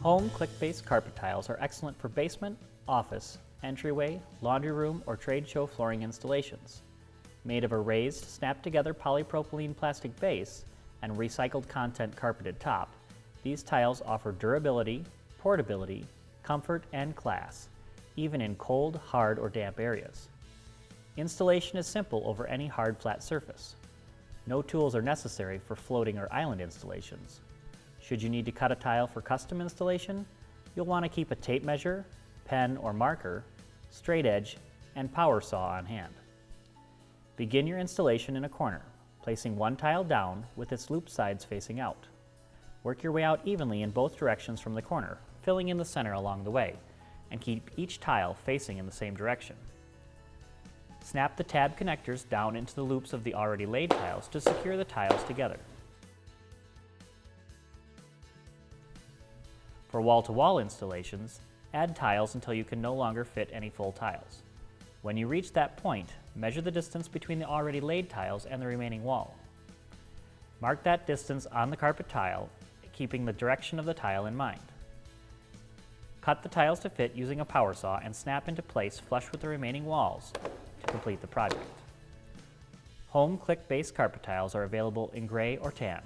Home click-based carpet tiles are excellent for basement, office, entryway, laundry room, or trade show flooring installations. Made of a raised, snap-together polypropylene plastic base and recycled content carpeted top, these tiles offer durability, portability, comfort, and class, even in cold, hard, or damp areas. Installation is simple over any hard, flat surface. No tools are necessary for floating or island installations. Should you need to cut a tile for custom installation, you'll want to keep a tape measure, pen or marker, straight edge, and power saw on hand. Begin your installation in a corner, placing one tile down with its loop sides facing out. Work your way out evenly in both directions from the corner, filling in the center along the way, and keep each tile facing in the same direction. Snap the tab connectors down into the loops of the already laid tiles to secure the tiles together. For wall-to-wall installations, add tiles until you can no longer fit any full tiles. When you reach that point, measure the distance between the already laid tiles and the remaining wall. Mark that distance on the carpet tile, keeping the direction of the tile in mind. Cut the tiles to fit using a power saw and snap into place flush with the remaining walls to complete the project. Home click-based carpet tiles are available in gray or tan.